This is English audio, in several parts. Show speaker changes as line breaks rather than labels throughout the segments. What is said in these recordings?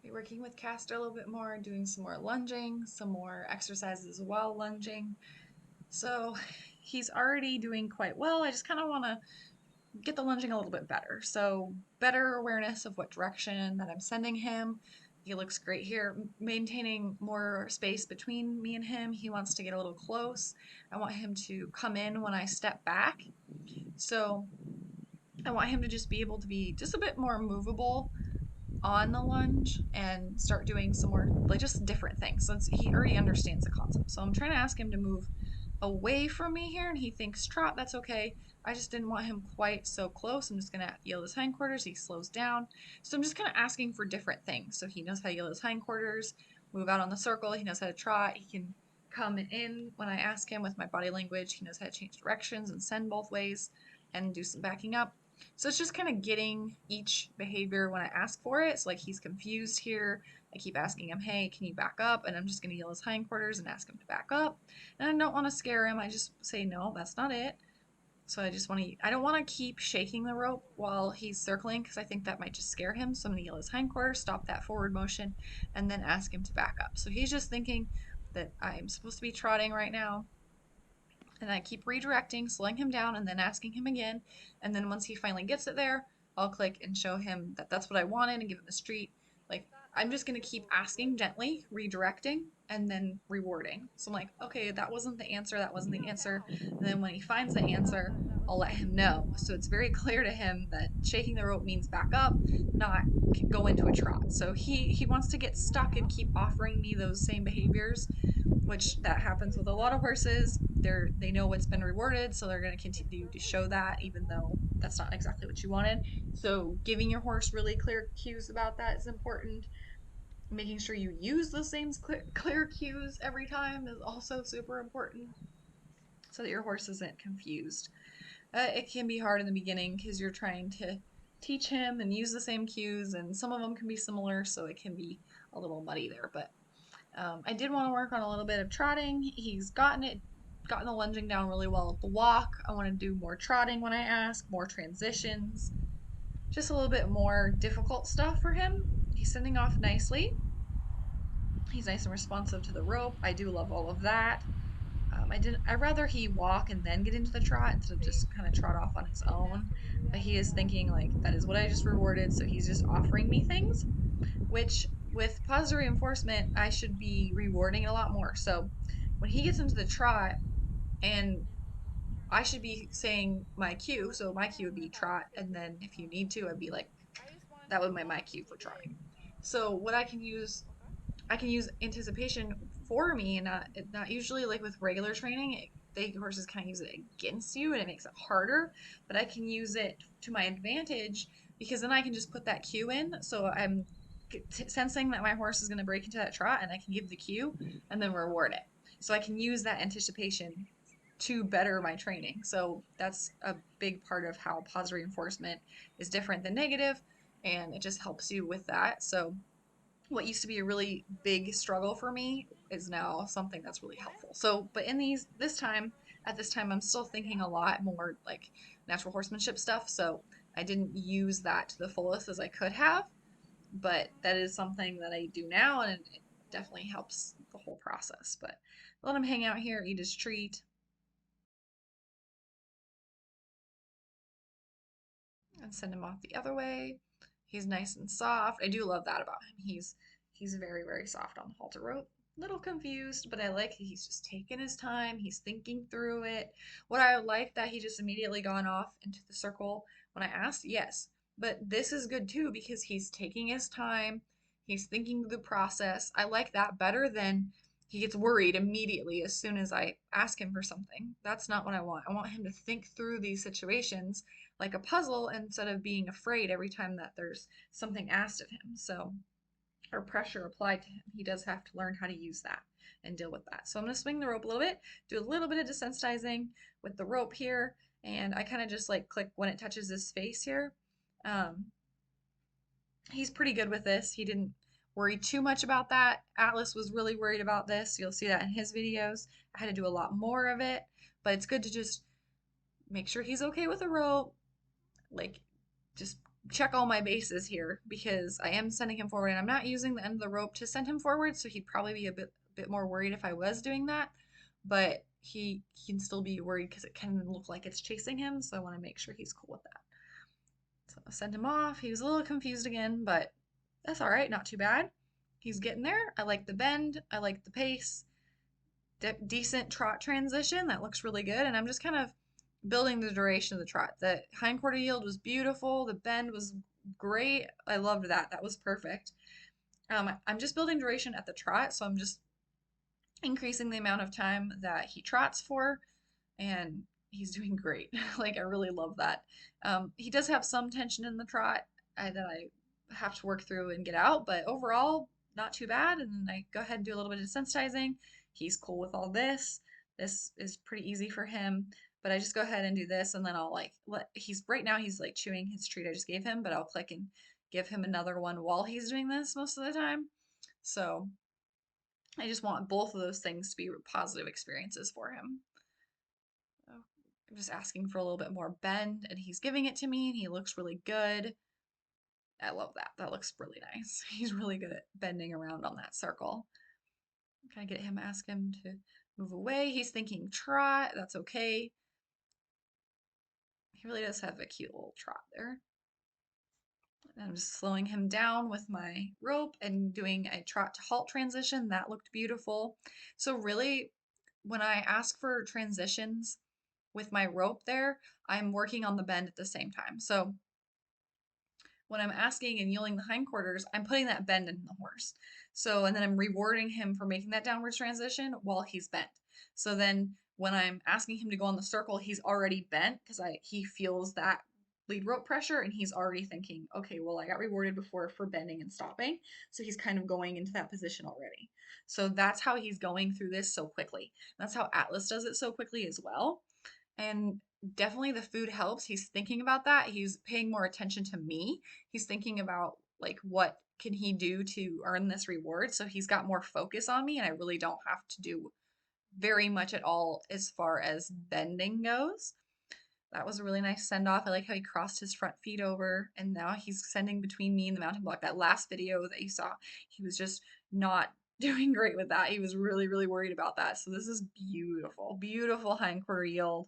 Be working with Castor a little bit more, doing some more lunging, some more exercises while lunging. So he's already doing quite well. I just kind of want to get the lunging a little bit better. So better awareness of what direction that I'm sending him. He looks great here, maintaining more space between me and him. He wants to get a little close. I want him to come in when I step back. So I want him to just be able to be just a bit more movable on the lunge and start doing some more, like, just different things. So he already understands the concept. So I'm trying to ask him to move away from me here, and he thinks trot. That's okay. I just didn't want him quite so close. I'm just gonna yield his hindquarters. He slows down. So I'm just kind of asking for different things. So he knows how to yield his hindquarters, move out on the circle. He knows how to trot. He can come in when I ask him with my body language. He knows how to change directions and send both ways and do some backing up. So it's just kind of getting each behavior when I ask for it. So like he's confused here. I keep asking him, hey, can you back up? And I'm just going to yell his hindquarters and ask him to back up. And I don't want to scare him. I just say, no, that's not it. So I don't want to keep shaking the rope while he's circling because I think that might just scare him. So I'm going to yell his hindquarters, stop that forward motion, and then ask him to back up. So he's just thinking that I'm supposed to be trotting right now, and I keep redirecting, slowing him down, and then asking him again. And then once he finally gets it there, I'll click and show him that that's what I wanted and give him the street. Like, I'm just going to keep asking gently, redirecting, and then rewarding. So I'm like, okay, that wasn't the answer, that wasn't the answer. And then when he finds the answer, I'll let him know. So it's very clear to him that shaking the rope means back up, not go into a trot. So he wants to get stuck and keep offering me those same behaviors, which that happens with a lot of horses. They know what's been rewarded, so they're going to continue to show that, even though that's not exactly what you wanted. So giving your horse really clear cues about that is important. Making sure you use the same clear cues every time is also super important, so that your horse isn't confused. It can be hard in the beginning because you're trying to teach him and use the same cues, and some of them can be similar, so it can be a little muddy there. But I did want to work on a little bit of trotting. He's gotten the lunging down really well at the walk. I want to do more trotting when I ask, more transitions, just a little bit more difficult stuff for him. He's sending off nicely. He's nice and responsive to the rope. I do love all of that. I'd rather he walk and then get into the trot instead of just kind of trot off on his own. But he is thinking, like, that is what I just rewarded, so he's just offering me things, which with positive reinforcement, I should be rewarding it a lot more. So when he gets into the trot, and I should be saying my cue, so my cue would be trot, and then if you need to, I'd be like, that would be my cue for trotting. So what I can use anticipation for me, and not usually like with regular training. They horses kind of use it against you, and it makes it harder. But I can use it to my advantage because then I can just put that cue in. So I'm sensing that my horse is going to break into that trot, and I can give the cue and then reward it. So I can use that anticipation to better my training. So that's a big part of how positive reinforcement is different than negative, and it just helps you with that. So what used to be a really big struggle for me is now something that's really helpful. So, but in at this time, I'm still thinking a lot more like natural horsemanship stuff. So I didn't use that to the fullest as I could have, but that is something that I do now, and it definitely helps the whole process. But let him hang out here, eat his treat, and send him off the other way. He's nice and soft. I do love that about him. He's very, very soft on the halter rope. Little confused, but I like he's just taking his time. He's thinking through it. What I like that he just immediately gone off into the circle when I asked, yes. But this is good too because he's taking his time. He's thinking through the process. I like that better than he gets worried immediately as soon as I ask him for something. That's not what I want. I want him to think through these situations like a puzzle instead of being afraid every time that there's something asked of him. So, or pressure applied to him. He does have to learn how to use that and deal with that. So I'm going to swing the rope a little bit, do a little bit of desensitizing with the rope here, and I kind of just like click when it touches his face here. Um, he's pretty good with this. He didn't worry too much about that. Atlas was really worried about this. You'll see that in his videos. I had to do a lot more of it, but it's good to just make sure he's okay with the rope, like just check all my bases here because I am sending him forward and I'm not using the end of the rope to send him forward, so he'd probably be a bit more worried if I was doing that. But he can still be worried because it can look like it's chasing him, so I want to make sure he's cool with that. So I sent him off. He was a little confused again, but that's all right, not too bad. He's getting there. I like the bend, I like the pace. Decent trot transition. That looks really good. And I'm just kind of building the duration of the trot. The hindquarter yield was beautiful. The bend was great. I loved that. That was perfect. I'm just building duration at the trot, so I'm just increasing the amount of time that he trots for, and he's doing great. Like, I really love that. He does have some tension in the trot that I have to work through and get out, but overall, not too bad. And then I go ahead and do a little bit of desensitizing. He's cool with all this. This is pretty easy for him. But I just go ahead and do this, and then I'll like right now he's like chewing his treat I just gave him, but I'll click and give him another one while he's doing this most of the time. So I just want both of those things to be positive experiences for him. So I'm just asking for a little bit more bend, and he's giving it to me, and he looks really good. I love that. That looks really nice. He's really good at bending around on that circle. Kind of get him, ask him to move away. He's thinking trot. That's okay. He really does have a cute little trot there. I'm just slowing him down with my rope and doing a trot to halt transition. That looked beautiful. So really, when I ask for transitions with my rope there, I'm working on the bend at the same time. So when I'm asking and yielding the hindquarters, I'm putting that bend in the horse. So, and then I'm rewarding him for making that downwards transition while he's bent. So then when I'm asking him to go on the circle, he's already bent because he feels that lead rope pressure and he's already thinking, okay, well, I got rewarded before for bending and stopping. So he's kind of going into that position already. So that's how he's going through this so quickly. That's how Atlas does it so quickly as well. And definitely the food helps. He's thinking about that. He's paying more attention to me. He's thinking about like what can he do to earn this reward. So he's got more focus on me and I really don't have to do very much at all as far as bending goes. That was a really nice send off. I like how he crossed his front feet over and now he's sending between me and the mountain block. That last video that you saw, he was just not doing great with that. He was really, really worried about that. So this is beautiful, beautiful hindquarter yield.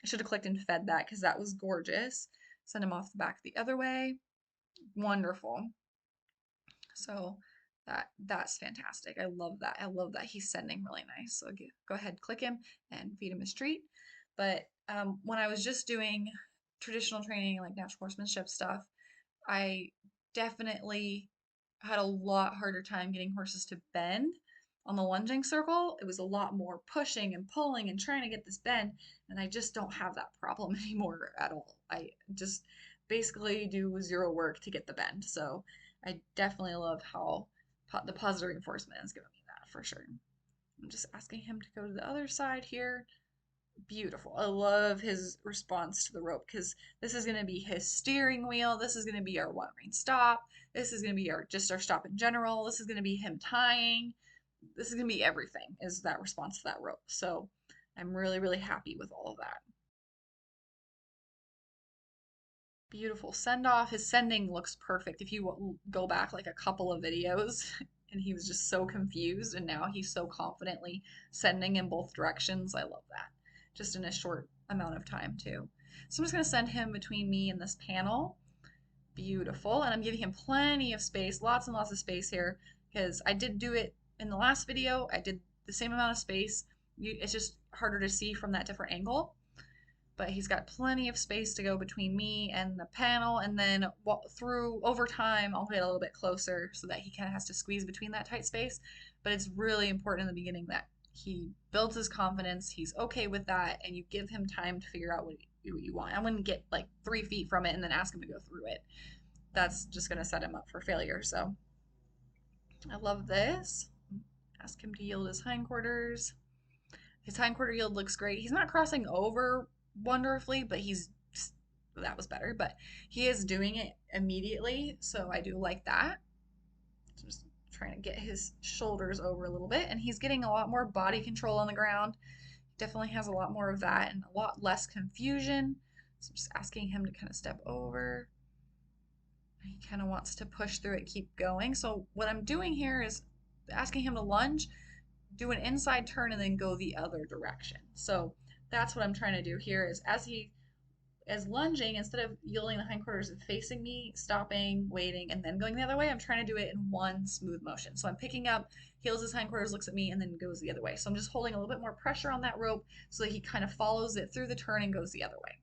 I should have clicked and fed that because that was gorgeous. Send him off the back the other way. Wonderful. So that's fantastic. I love that. I love that he's sending really nice. So go ahead, click him and feed him his treat. But when I was just doing traditional training, like natural horsemanship stuff, I definitely had a lot harder time getting horses to bend on the lunging circle. It was a lot more pushing and pulling and trying to get this bend, and I just don't have that problem anymore at all. I just basically do zero work to get the bend. So I definitely love how the positive reinforcement is giving me that for sure. I'm just asking him to go to the other side here. Beautiful. I love his response to the rope because this is going to be his steering wheel. This is going to be our one rein stop. This is going to be our stop in general. This is going to be him tying. This is going to be everything is that response to that rope. So I'm really, really happy with all of that. Beautiful send off. His sending looks perfect. If you go back like a couple of videos and he was just so confused and now he's so confidently sending in both directions. I love that. Just in a short amount of time too. So I'm just going to send him between me and this panel. Beautiful. And I'm giving him plenty of space, lots and lots of space here because I did do it in the last video. I did the same amount of space. It's just harder to see from that different angle. But he's got plenty of space to go between me and the panel, and then through over time I'll get a little bit closer so that he kind of has to squeeze between that tight space. But it's really important in the beginning that he builds his confidence, he's okay with that, and you give him time to figure out what you want. I wouldn't get like 3 feet from it and then ask him to go through it. That's just going to set him up for failure. So I love this. Ask him to yield his hindquarters. His hindquarter yield looks great. He's not crossing over wonderfully, but that was better. But he is doing it immediately, so I do like that. Just trying to get his shoulders over a little bit, and he's getting a lot more body control on the ground. Definitely has a lot more of that and a lot less confusion. So I'm just asking him to kind of step over. He kind of wants to push through it, keep going. So what I'm doing here is asking him to lunge, do an inside turn, and then go the other direction. So that's what I'm trying to do here is as he is lunging, instead of yielding the hindquarters and facing me, stopping, waiting, and then going the other way, I'm trying to do it in one smooth motion. So I'm picking up, heels his hindquarters, looks at me, and then goes the other way. So I'm just holding a little bit more pressure on that rope so that he kind of follows it through the turn and goes the other way.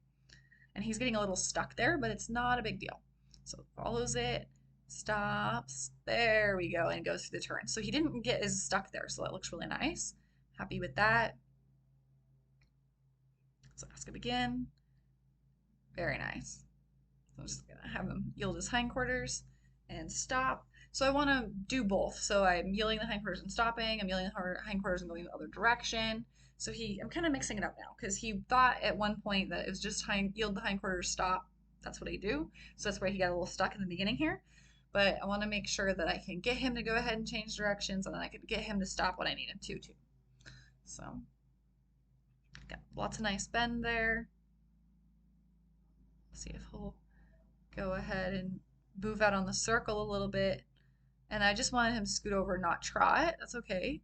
And he's getting a little stuck there, but it's not a big deal. So follows it, stops, there we go, and goes through the turn. So he didn't get as stuck there, so that looks really nice. Happy with that. So ask him again. Very nice. So I'm just gonna have him yield his hindquarters and stop. So I want to do both. So I'm yielding the hindquarters and stopping. I'm yielding the hindquarters and going the other direction. So I'm kind of mixing it up now because he thought at one point that it was just yield the hindquarters, stop. That's what I do. So that's where he got a little stuck in the beginning here. But I want to make sure that I can get him to go ahead and change directions, and then I can get him to stop when I need him to too. So got lots of nice bend there. See if he'll go ahead and move out on the circle a little bit. And I just wanted him to scoot over, not trot. That's okay.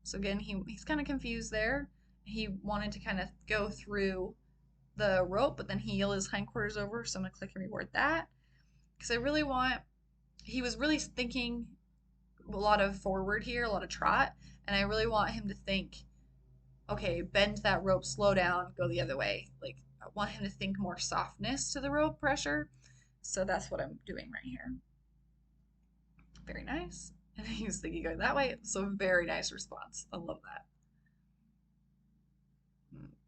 So again, he's kind of confused there. He wanted to kind of go through the rope, but then he yielded his hindquarters over. So I'm going to click and reward that. Because I really he was really thinking a lot of forward here, a lot of trot. And I really want him to think, okay, bend that rope, slow down, go the other way. Like, I want him to think more softness to the rope pressure. So that's what I'm doing right here. Very nice. And he was thinking going that way. So very nice response. I love that.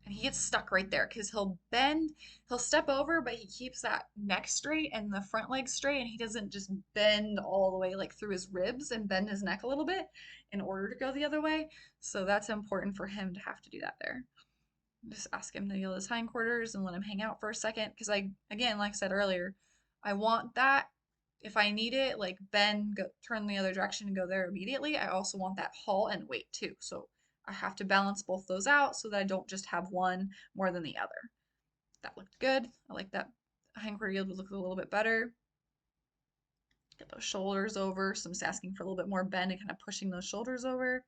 And he gets stuck right there because he'll step over, but he keeps that neck straight and the front leg straight, and he doesn't just bend all the way like through his ribs and bend his neck a little bit in order to go the other way. So that's important for him to have to do that there. Just ask him to yield his hindquarters and let him hang out for a second because again, like I said earlier, I want that if I need it, like bend, go, turn the other direction and go there immediately. I also want that halt and wait too. So I have to balance both those out so that I don't just have one more than the other. That looked good. I like that hindquarter yield would look a little bit better. Get those shoulders over. So I'm just asking for a little bit more bend and kind of pushing those shoulders over.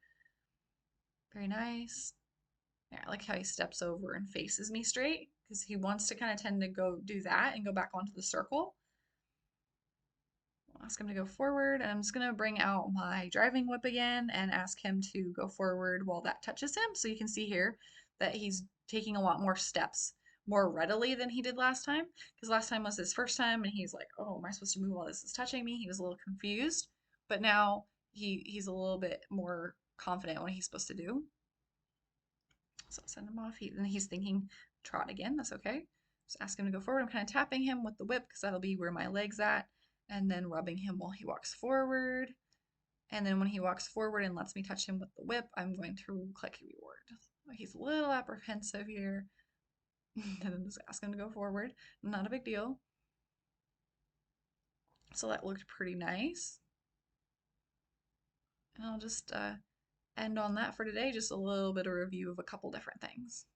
Very nice. Yeah, I like how he steps over and faces me straight because he wants to kind of tend to go do that and go back onto the circle. I'll ask him to go forward, and I'm just going to bring out my driving whip again and ask him to go forward while that touches him. So you can see here that he's taking a lot more steps more readily than he did last time because last time was his first time and he's like, oh, am I supposed to move while this is touching me? He was a little confused, but now he's a little bit more confident what he's supposed to do. So I'll send him off. Then he's thinking trot again. That's okay. Just ask him to go forward. I'm kind of tapping him with the whip because that'll be where my leg's at. And then rubbing him while he walks forward. And then when he walks forward and lets me touch him with the whip, I'm going to click reward. He's a little apprehensive here. And then just ask him to go forward. Not a big deal. So that looked pretty nice. And I'll just end on that for today. Just a little bit of review of a couple different things.